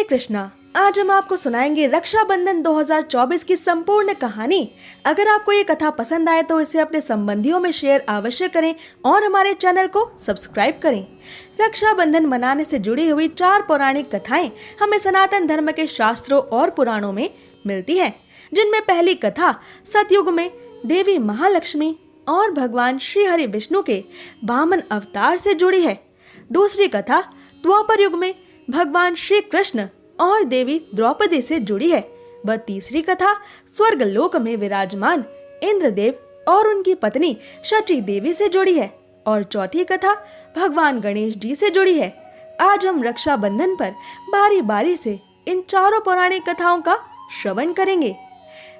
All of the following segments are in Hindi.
कृष्णा, आज हम आपको सुनाएंगे रक्षाबंधन 2024 की संपूर्ण कहानी। अगर आपको ये कथा पसंद आए तो इसे अपने संबंधियों में शेयर अवश्य करें और हमारे चैनल को सब्सक्राइब करें। रक्षाबंधन मनाने से जुड़ी हुई 4 पौराणिक कथाएं हमें सनातन धर्म के शास्त्रों और पुराणों में मिलती हैं, जिनमें पहली कथा सतयुग में देवी महालक्ष्मी और भगवान श्री हरि विष्णु के वामन अवतार से जुड़ी है। दूसरी कथा द्वापर युग में भगवान श्री कृष्ण और देवी द्रौपदी से जुड़ी है। वह तीसरी कथा स्वर्ग लोक में विराजमान इंद्रदेव और उनकी पत्नी शची देवी से जुड़ी है और चौथी कथा भगवान गणेश जी से जुड़ी है। आज हम रक्षाबंधन पर बारी बारी से इन चारों पौराणिक कथाओं का श्रवण करेंगे।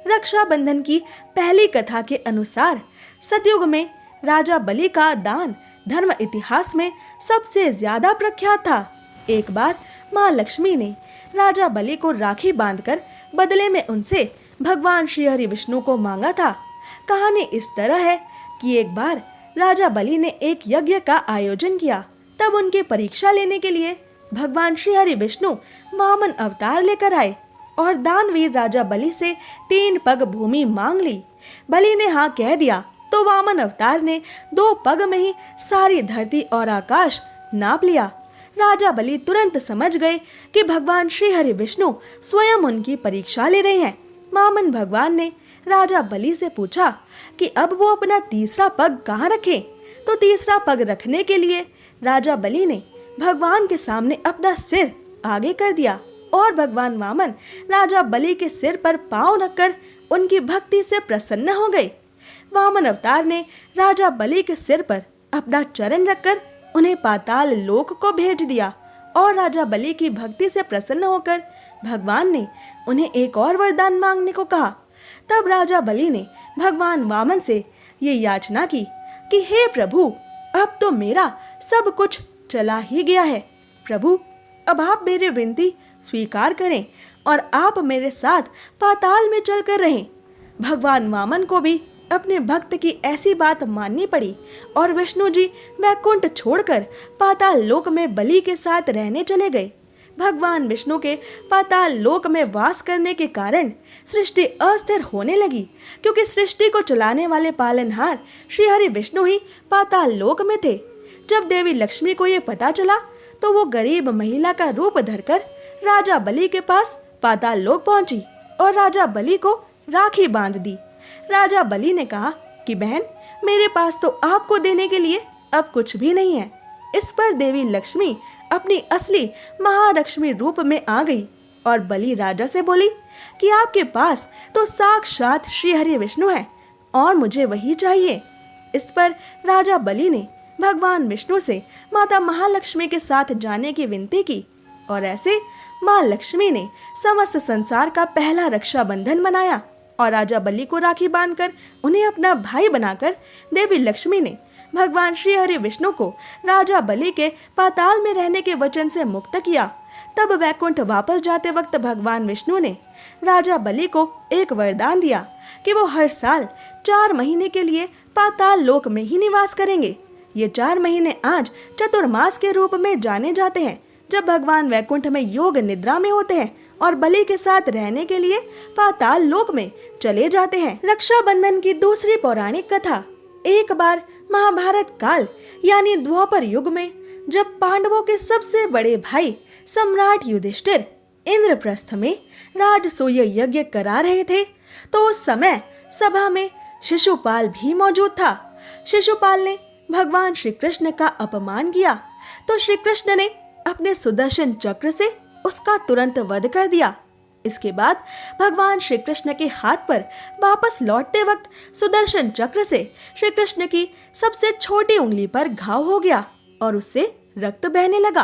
रक्षाबंधन की पहली कथा के अनुसार सतयुग में राजा बलि का दान धर्म इतिहास में सबसे ज्यादा प्रख्यात था। एक बार माँ लक्ष्मी ने राजा बलि को राखी बांधकर बदले में उनसे भगवान श्री हरि विष्णु को मांगा था। कहानी इस तरह है कि एक बार राजा बलि ने एक यज्ञ का आयोजन किया। तब उनकी परीक्षा लेने के लिए भगवान श्री हरि विष्णु वामन अवतार लेकर आए और दानवीर राजा बलि से 3 पग भूमि मांग ली। बलि ने हाँ कह दिया तो वामन अवतार ने 2 पग में ही सारी धरती और आकाश नाप लिया। राजा बलि तुरंत समझ गए कि भगवान श्री हरि विष्णु स्वयं उनकी परीक्षा ले रहे हैं। वामन भगवान ने राजा बलि से पूछा कि अब वो अपना तीसरा पग कहाँ रखें। तो तीसरा पग रखने के लिए राजा बलि ने भगवान के सामने अपना सिर आगे कर दिया और भगवान वामन राजा बलि के सिर पर पांव रखकर उनकी भक्ति से प्रसन्न हो गए। वामन अवतार ने राजा बलि के सिर पर अपना चरण रखकर उन्हें पाताल लोक को भेज दिया और राजा बलि की भक्ति से प्रसन्न होकर भगवान ने उन्हें एक और वरदान मांगने को कहा। तब राजा बलि ने भगवान वामन से ये याचना की कि हे प्रभु, अब तो मेरा सब कुछ चला ही गया है। प्रभु, अब आप मेरी विनती स्वीकार करें और आप मेरे साथ पाताल में चलकर रहें। भगवान वामन को भी अपने भक्त की ऐसी बात माननी पड़ी और विष्णु जी वैकुंठ छोड़कर पाताल लोक में बलि के साथ रहने चले गए। भगवान विष्णु के पाताल लोक में वास करने के कारण सृष्टि अस्थिर होने लगी, क्योंकि सृष्टि को चलाने वाले पालनहार श्री हरि विष्णु ही पाताल लोक में थे। जब देवी लक्ष्मी को ये पता चला तो वो गरीब महिला का रूप धरकर राजा बलि के पास पाताल लोक पहुंची और राजा बलि को राखी बांध दी। राजा बलि ने कहा कि बहन, मेरे पास तो आपको देने के लिए अब कुछ भी नहीं है। इस पर देवी लक्ष्मी अपनी असली महालक्ष्मी रूप में आ गई और बलि राजा से बोली कि आपके पास तो साक्षात श्री हरि विष्णु है और मुझे वही चाहिए। इस पर राजा बलि ने भगवान विष्णु से माता महालक्ष्मी के साथ जाने की विनती की और ऐसे माँ लक्ष्मी ने समस्त संसार का पहला रक्षाबंधन मनाया और राजा बलि को राखी बांधकर उन्हें अपना भाई बनाकर देवी लक्ष्मी ने भगवान श्री हरि विष्णु को राजा बलि के पाताल में रहने के वचन से मुक्त किया। तब वैकुंठ वापस जाते वक्त भगवान विष्णु ने राजा बलि को एक वरदान दिया कि वो हर साल 4 महीने के लिए पाताल लोक में ही निवास करेंगे। ये 4 महीने आज चतुर्मास के रूप में जाने जाते हैं, जब भगवान वैकुंठ में योग निद्रा में होते हैं और बलि के साथ रहने के लिए पाताल लोक में चले जाते हैं। रक्षाबंधन की दूसरी पौराणिक कथा। एक बार महाभारत काल यानी द्वापर युग में जब पांडवों के सबसे बड़े भाई सम्राट युधिष्ठिर इंद्रप्रस्थ में राजसूय यज्ञ करा रहे थे, तो उस समय सभा में शिशुपाल भी मौजूद था। शिशुपाल ने भगवान श्री कृष्ण का अपमान किया तो श्री कृष्ण ने अपने सुदर्शन चक्र से उसका तुरंत वध कर दिया। इसके बाद भगवान श्री कृष्ण के हाथ पर वापस लौटते वक्त सुदर्शन चक्र से श्री कृष्ण की सबसे छोटी उंगली पर घाव हो गया और उससे रक्त बहने लगा।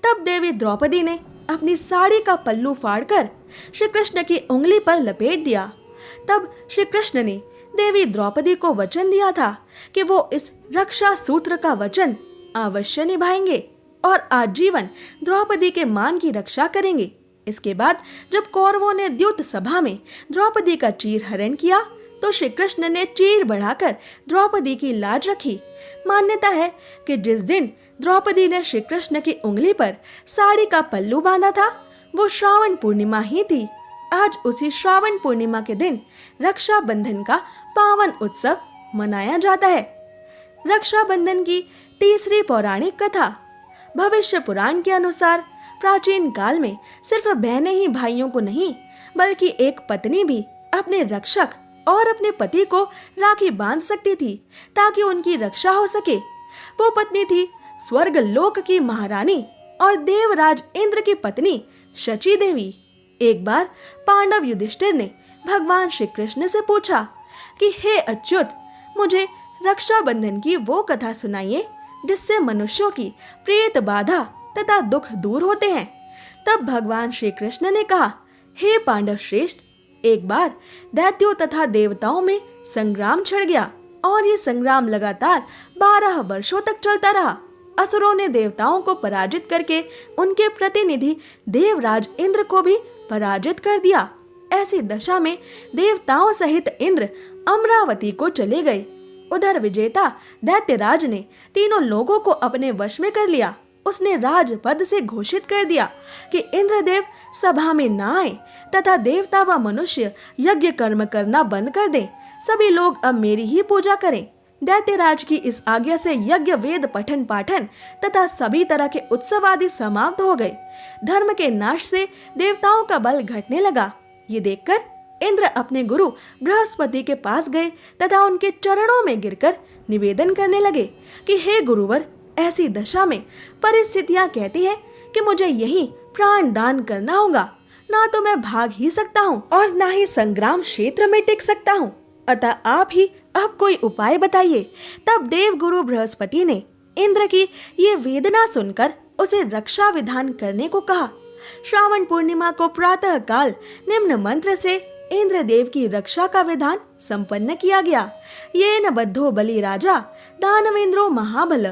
तब देवी द्रौपदी ने अपनी साड़ी का पल्लू फाड़कर श्री कृष्ण की उंगली पर लपेट दिया। तब श्री कृष्ण ने देवी द्रौपदी को वचन दिया था कि वो इस रक्षा सूत्र का वचन अवश्य निभाएंगे और आजीवन द्रौपदी के मान की रक्षा करेंगे। इसके बाद जब कौरवों ने द्युत सभा में द्रौपदी का चीर हरण किया तो श्री कृष्ण ने चीर बढ़ाकर द्रौपदी की लाज रखी। मान्यता है कि जिस दिन द्रौपदी ने श्री कृष्ण की उंगली पर साड़ी का पल्लू बांधा था, वो श्रावण पूर्णिमा ही थी। आज उसी श्रावण पूर्णिमा के दिन रक्षाबंधन का पावन उत्सव मनाया जाता है। रक्षाबंधन की तीसरी पौराणिक कथा। भविष्य पुराण के अनुसार प्राचीन काल में सिर्फ बहनें ही भाइयों को नहीं बल्कि एक पत्नी भी अपने रक्षक और अपने पति को राखी बांध सकती थी ताकि उनकी रक्षा हो सके। वो पत्नी थी स्वर्ग लोक की महारानी और देवराज इंद्र की पत्नी शची देवी। एक बार पांडव युधिष्ठिर ने भगवान श्री कृष्ण से पूछा कि हे अच्युत, मुझे रक्षाबंधन की वो कथा सुनाइए जिससे मनुष्यों की प्रेत बाधा तथा दुख दूर होते हैं। तब भगवान श्री कृष्ण ने कहा, हे पांडव श्रेष्ठ, एक बार दैत्यों तथा देवताओं में संग्राम छिड़ गया और ये संग्राम लगातार 12 वर्षों तक चलता रहा। असुरों ने देवताओं को पराजित करके उनके प्रतिनिधि देवराज इंद्र को भी पराजित कर दिया। ऐसी दशा में देवताओं सहित इंद्र अमरावती को चले गए। उधर विजेता दैत्यराज ने तीनों लोगों को अपने वश में कर लिया। उसने राजपद से घोषित कर दिया कि इंद्रदेव सभा में न आए तथा देवता व मनुष्य यज्ञ कर्म करना बंद कर दें। सभी लोग अब मेरी ही पूजा करें। दैत्यराज की इस आज्ञा से यज्ञ वेद पठन पाठन तथा सभी तरह के उत्सव आदि समाप्त हो गए। धर्म के नाश से देवताओं का बल घटने लगा। ये देखकर इंद्र अपने गुरु बृहस्पति के पास गए तथा उनके चरणों में गिरकर निवेदन करने लगे कि हे गुरुवर, ऐसी दशा में परिस्थितियां कहती हैं कि मुझे यही प्राण दान करना होगा। ना तो मैं भाग ही सकता हूँ और ना ही संग्राम क्षेत्र में टिक सकता हूँ। अतः आप ही अब कोई उपाय बताइए। तब देव गुरु बृहस्पति ने इंद्र की ये वेदना सुनकर उसे रक्षा विधान करने को कहा। श्रावण पूर्णिमा को प्रातः काल निम्न मंत्र से इंद्र देव की रक्षा का विधान संपन्न किया गया। ये न बद्धो बलि राजा दानवेंद्रो महाबल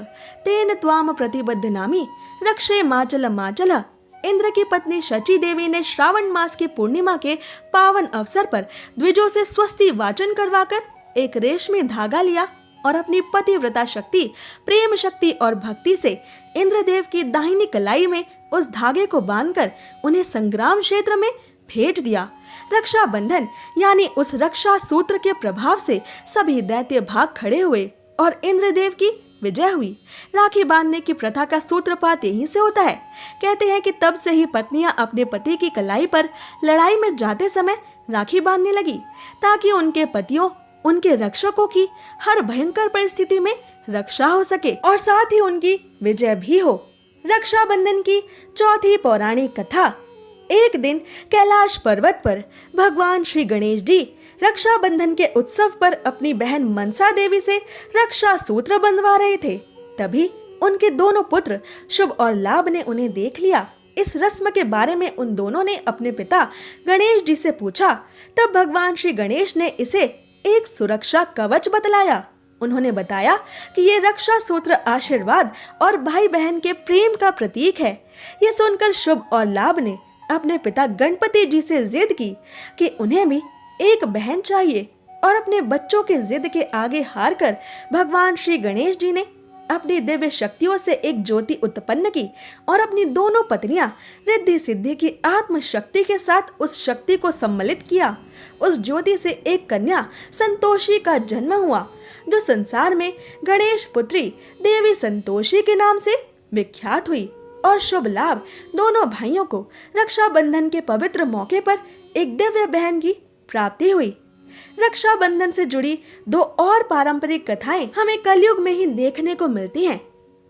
तेन त्वाम प्रतिबद्ध नामी रक्षे माचल माचल। इंद्र की पत्नी शची देवी ने श्रावण मास की पूर्णिमा के पावन अवसर पर द्विजों से स्वस्ति वाचन करवाकर एक रेशमी धागा लिया और अपनी पतिव्रता शक्ति, प्रेम शक्ति और भक्ति से इंद्रदेव की दाहिनी कलाई में उस धागे को बांधकर उन्हें संग्राम क्षेत्र में भेज दिया। रक्षाबंधन यानी उस रक्षा सूत्र के प्रभाव से सभी दैत्य भाग खड़े हुए और इंद्रदेव की विजय हुई। राखी बांधने की प्रथा का सूत्रपात यहीं से होता है। कहते हैं कि तब से ही पत्नियां अपने पति की कलाई पर लड़ाई में जाते समय राखी बांधने लगी ताकि उनके पतियों, उनके रक्षकों की हर भयंकर परिस्थिति में रक्षा हो सके और साथ ही उनकी विजय भी हो। रक्षाबंधन की चौथी पौराणिक कथा। एक दिन कैलाश पर्वत पर भगवान श्री गणेश जी रक्षाबंधन के उत्सव पर अपनी बहन मनसा देवी से रक्षा सूत्र बंधवा रहे थे। तभी उनके दोनों पुत्र शुभ और लाभ ने उन्हें देख लिया। इस रस्म के बारे में उन दोनों ने अपने पिता गणेश जी से पूछा। तब भगवान श्री गणेश ने इसे एक सुरक्षा कवच बतलाया। उन्होंने बताया कि ये रक्षा सूत्र आशीर्वाद और भाई बहन के प्रेम का प्रतीक है। ये सुनकर शुभ और लाभ ने अपने पिता गणपति जी से जिद की कि उन्हें भी एक बहन चाहिए और अपने बच्चों के जिद के आगे हारकर भगवान श्री गणेश जी ने अपनी दिव्य शक्तियों से एक ज्योति उत्पन्न की और अपनी दोनों पत्नियां रिद्धि सिद्धि की आत्म शक्ति के साथ उस शक्ति को सम्मिलित किया। उस ज्योति से एक कन्या संतोषी का जन्म हुआ जो संसार में गणेश पुत्री देवी संतोषी के नाम से विख्यात हुई। और शुभ लाभ दोनों भाइयों को रक्षाबंधन के पवित्र मौके पर एक दिव्य बहन की प्राप्ति हुई। रक्षाबंधन से जुड़ी दो और पारंपरिक कथाएं हमें कलयुग में ही देखने को मिलती हैं।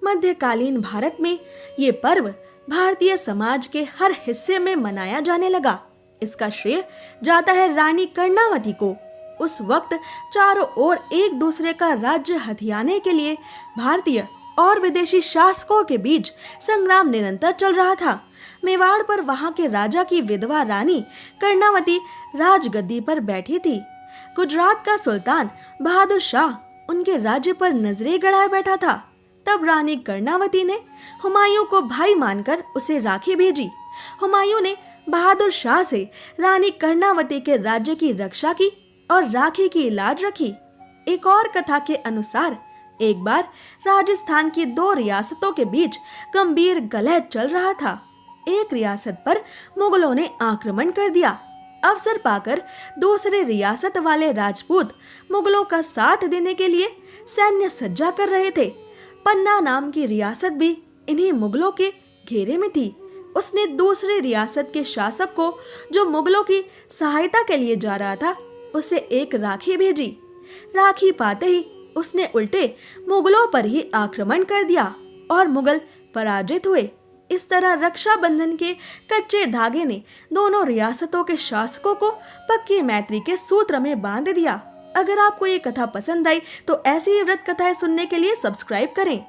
मध्यकालीन भारत में ये पर्व भारतीय समाज के हर हिस्से में मनाया जाने लगा। इसका श्रेय जाता है रानी कर्णावती को। उस वक्त चारों ओर एक दूसरे का राज्य हथियाने के लिए भारतीय और विदेशी शासकों के बीच संग्राम निरंतर चल रहा था। मेवाड़ पर वहां के राजा की विधवा रानी कर्णावती राजगद्दी पर बैठी थी। गुजरात का सुल्तान बहादुर शाह उनके राज्य पर नजरें गड़ाए बैठा था। तब रानी कर्णावती ने हुमायूं को भाई मानकर उसे राखी भेजी। हुमायूं ने बहादुर शाह से रानी कर्णावती के राज्य की रक्षा की और राखी की लाज रखी। एक और कथा के अनुसार एक बार राजस्थान की दो रियासतों के बीच गंभीर कलह चल रहा था। एक रियासत पर मुगलों ने आक्रमण कर दिया। अवसर पाकर दूसरे रियासत वाले राजपूत मुगलों का साथ देने के लिए सैन्य सज्जा कर रहे थे। पन्ना नाम की रियासत भी इन्हीं मुगलों के घेरे में थी। उसने दूसरे रियासत के शासक को, जो मुगलों की सहायता के लिए जा रहा था, उसे एक राखी भेजी। राखी पाते ही उसने उल्टे मुगलों पर ही आक्रमण कर दिया और मुगल पराजित हुए। इस तरह रक्षाबंधन के कच्चे धागे ने दोनों रियासतों के शासकों को पक्की मैत्री के सूत्र में बांध दिया। अगर आपको ये कथा पसंद आई तो ऐसी ही व्रत कथाएं सुनने के लिए सब्सक्राइब करें।